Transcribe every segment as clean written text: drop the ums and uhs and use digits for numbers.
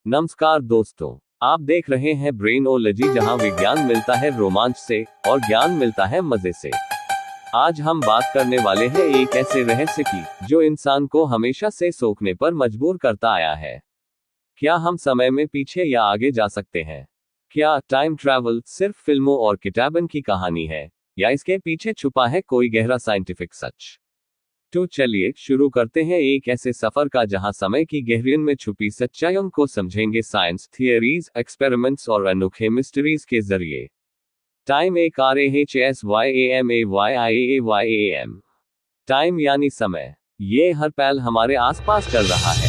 नमस्कार दोस्तों, आप देख रहे हैं ब्रेनोलॉजी, जहां विज्ञान मिलता है रोमांच से और ज्ञान मिलता है मजे से। आज हम बात करने वाले हैं एक ऐसे रहस्य की जो इंसान को हमेशा से सोचने पर मजबूर करता आया है। क्या हम समय में पीछे या आगे जा सकते हैं? क्या टाइम ट्रैवल सिर्फ फिल्मों और किताबों की कहानी है, या इसके पीछे छुपा है कोई गहरा साइंटिफिक सच? तो चलिए शुरू करते हैं एक ऐसे सफर का जहां समय की गहराइयों में छुपी सच्चाइयों को समझेंगे साइंस थियरीज, एक्सपेरिमेंट्स और अनोखे मिस्ट्रीज के जरिए। Time RAHSYAMAYIAYAM। टाइम यानी समय। ये हर पल हमारे आसपास चल रहा है,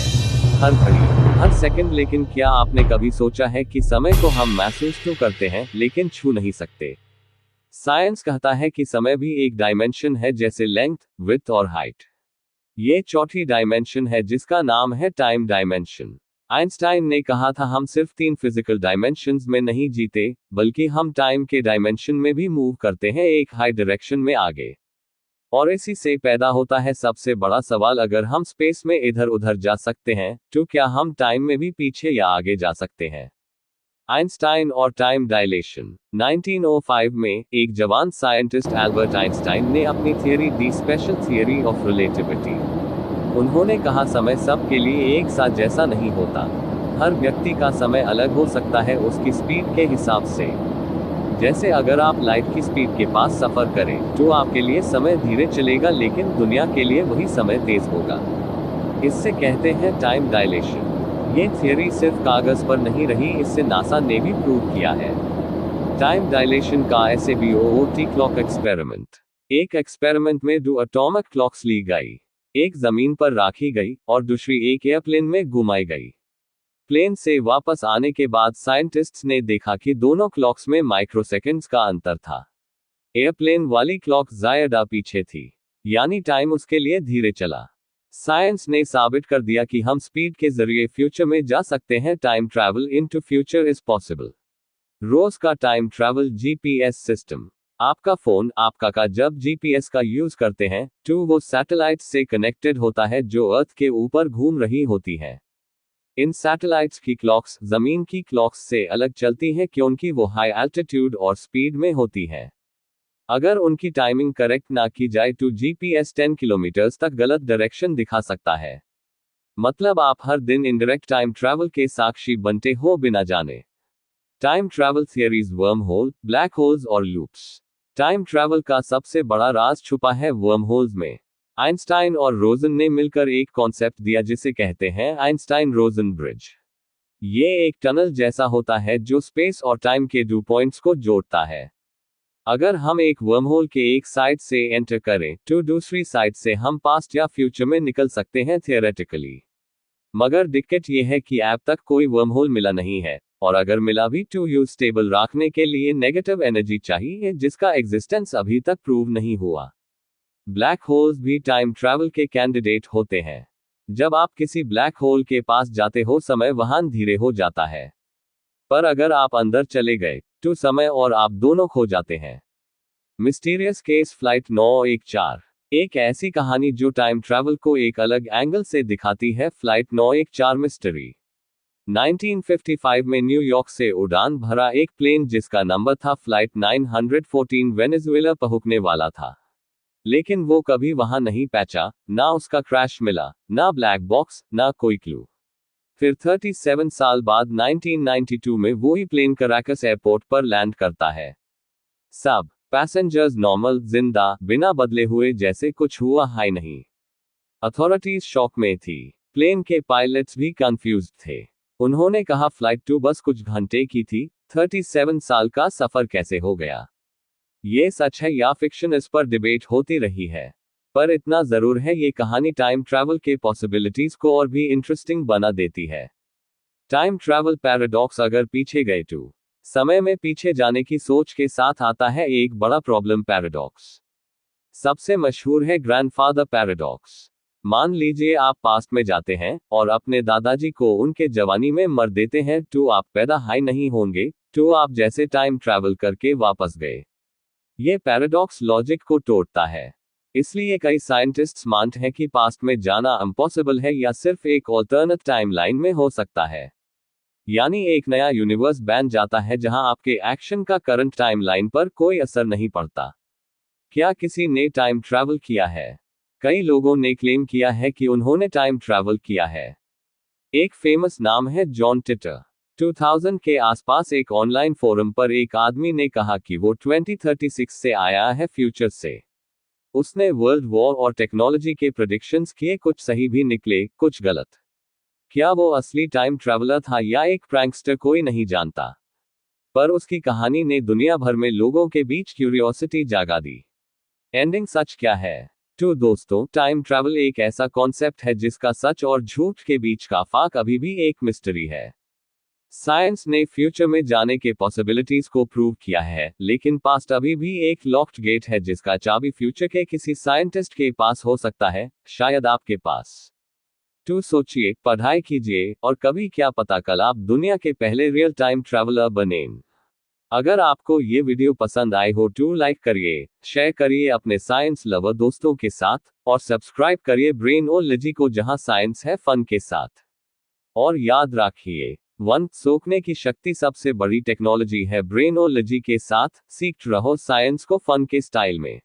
हर घड़ी, हर सेकंड। लेकिन क्या आपने कभी सोचा है कि समय को हम महसूस तो करते हैं लेकिन छू नहीं सकते? साइंस कहता है कि समय भी एक डायमेंशन है, जैसे लेंथ, विड्थ और हाइट। ये चौथी डायमेंशन है जिसका नाम है टाइम डायमेंशन। आइंस्टाइन ने कहा था हम सिर्फ 3 फिजिकल डायमेंशंस में नहीं जीते, बल्कि हम टाइम के डायमेंशन में भी मूव करते हैं, एक हाई डायरेक्शन में आगे। और इसी से पैदा होता है सबसे बड़ा सवाल, अगर हम स्पेस में इधर उधर जा सकते हैं तो क्या हम टाइम में भी पीछे या आगे जा सकते हैं? आइंस्टाइन और टाइम डायलेशन। 1905 में एक जवान साइंटिस्ट एल्बर्ट आइंस्टाइन ने अपनी theory the, special theory of relativity. उन्होंने कहा समय सबके लिए एक साथ जैसा नहीं होता। हर व्यक्ति का समय अलग हो सकता है उसकी स्पीड के हिसाब से। जैसे अगर आप लाइट की स्पीड के पास सफर करें तो आपके लिए समय धीरे चलेगा, लेकिन दुनिया के लिए वही समय तेज होगा। इससे कहते हैं टाइम डायलेशन। ये थियरी सिर्फ कागज पर नहीं रही, इससे नासा ने भी प्रूव किया है। टाइम डायलेशन का SABOOT क्लॉक एक्सपेरिमेंट। एक एक्सपेरिमेंट में 2 एटॉमिक क्लॉक्स ली गई, एक जमीन पर रखी गई और दूसरी एक एयरप्लेन में घुमाई गई। प्लेन से वापस आने के बाद साइंटिस्ट्स ने देखा कि दोनों क्लॉक्स में माइक्रोसेकंड्स का अंतर था। एयरप्लेन वाली क्लॉक ज्यादा पीछे थी, यानी टाइम उसके लिए धीरे चला। साइंस ने साबित कर दिया कि हम स्पीड के जरिए फ्यूचर में जा सकते हैं। Time travel into future is possible. रोज का टाइम ट्रैवल GPS सिस्टम। आपका फोन आपका जब GPS का यूज करते हैं तो वो सैटेलाइट से कनेक्टेड होता है जो अर्थ के ऊपर घूम रही होती है। इन सैटेलाइट्स की क्लॉक्स जमीन की क्लॉक्स से अलग चलती हैं क्योंकि वो हाई एल्टीट्यूड और स्पीड में होती है। अगर उनकी टाइमिंग करेक्ट ना की जाए तो GPS 10 किलोमीटर तक गलत डायरेक्शन दिखा सकता है। मतलब आप हर दिन इनडायरेक्ट टाइम ट्रैवल के साक्षी बनते हो बिना जाने। Time travel theories, worm hole, black holes और लूप्स। टाइम ट्रैवल का सबसे बड़ा राज छुपा है वर्म होल्स में। आइंस्टाइन और रोजन ने मिलकर एक कॉन्सेप्ट दिया जिसे कहते हैं आइंस्टाइन रोजन ब्रिज। ये एक टनल जैसा होता है जो स्पेस और टाइम के 2 पॉइंट्स को जोड़ता है। अगर हम एक वर्महोल के एक साइड से एंटर करें तो दूसरी साइड से हम पास्ट या फ्यूचर में निकल सकते हैं थियोरेटिकली। मगर दिक्कत यह है कि अब तक कोई वर्महोल मिला नहीं है, और अगर मिला भी तो यू स्टेबल रखने के लिए नेगेटिव एनर्जी चाहिए जिसका एग्जिस्टेंस अभी तक प्रूव नहीं हुआ। ब्लैक होल्स भी टाइम ट्रैवल के कैंडिडेट होते हैं। जब आप किसी ब्लैक होल के पास जाते हो समय वहां धीरे हो जाता है, पर अगर आप अंदर चले गए तो समय और आप दोनों खो जाते हैं। Mysterious case flight 914। एक ऐसी कहानी जो टाइम ट्रैवल को एक अलग एंगल से दिखाती है। Flight 914 mystery. 1955 में न्यूयॉर्क से उड़ान भरा एक प्लेन जिसका नंबर था फ्लाइट 914 वेनेजुएला पहुंचने वाला था, लेकिन वो कभी वहां नहीं पहुंचा। ना उसका क्रैश मिला, ना ब्लैक बॉक्स, ना कोई क्लू। फिर 37 साल बाद 1992 में वही प्लेन कराकस एयरपोर्ट पर लैंड करता है। सब पैसेंजर्स नॉर्मल, जिंदा, बिना बदले हुए, जैसे कुछ हुआ ही नहीं। अथॉरिटीज शॉक में थी, प्लेन के पायलट्स भी कंफ्यूज्ड थे। उन्होंने कहा फ्लाइट 2 बस कुछ घंटे की थी, 37 साल का सफर कैसे हो गया? ये सच है या फिक्शन, इस पर डिबेट होती रही है। पर इतना जरूर है, ये कहानी टाइम ट्रैवल के पॉसिबिलिटीज को और भी इंटरेस्टिंग बना देती है। Time travel paradox. अगर पीछे गए तो समय में पीछे जाने की सोच के साथ आता है एक बड़ा प्रॉब्लम, पैराडॉक्स। सबसे मशहूर है ग्रैंडफादर पैराडॉक्स। मान लीजिए आप पास्ट में जाते हैं और अपने दादाजी को उनके जवानी में मर देते हैं, तो आप पैदा ही नहीं होंगे, तो आप जैसे टाइम ट्रैवल करके वापस गए। ये पैराडॉक्स लॉजिक को तोड़ता है। इसलिए कई साइंटिस्ट्स मानते हैं कि पास्ट में जाना इम्पॉसिबल है या सिर्फ एक ऑल्टरनेट टाइमलाइन में हो सकता है। यानी एक नया यूनिवर्स बन जाता है जहां आपके एक्शन का करंट टाइमलाइन पर कोई असर नहीं पड़ता। क्या किसी ने टाइम ट्रैवल किया है? कई लोगों ने क्लेम किया है कि उन्होंने टाइम ट्रैवल किया है। एक फेमस नाम है जॉन टिटर। 2000 के आसपास एक ऑनलाइन फोरम पर एक आदमी ने कहा कि वो 2036 से आया है फ्यूचर से। उसने वर्ल्ड वॉर और टेक्नोलॉजी के प्रेडिक्शंस किए, कुछ सही भी निकले, कुछ गलत। क्या वो असली टाइम ट्रैवलर था या एक प्रैंकस्टर, कोई नहीं जानता। पर उसकी कहानी ने दुनिया भर में लोगों के बीच क्यूरियोसिटी जागा दी। एंडिंग सच क्या है? तो दोस्तों, टाइम ट्रैवल एक ऐसा कॉन्सेप्ट है जिसका सच और झूठ के बीच का फाक अभी भी एक मिस्ट्री है। साइंस ने फ्यूचर में जाने के पॉसिबिलिटीज को प्रूव किया है, लेकिन पास्ट अभी भी एक लॉक्ड गेट है जिसका चाबी फ्यूचर के किसी साइंटिस्ट के पास हो सकता है, शायद आपके पास। तो सोचिए, पढ़ाई कीजिए, और कभी क्या पता कल आप दुनिया के पहले रियल टाइम ट्रैवलर बने। अगर आपको ये वीडियो पसंद आई हो तो लाइक करिए, शेयर करिए अपने साइंस लवर दोस्तों के साथ, और सब्सक्राइब करिए ब्रेनोलॉजी को, जहां साइंस है फन के साथ। और याद रखिए, सोचने की शक्ति सबसे बड़ी टेक्नोलॉजी है। ब्रेनोलॉजी के साथ सीखते रहो साइंस को फन के स्टाइल में।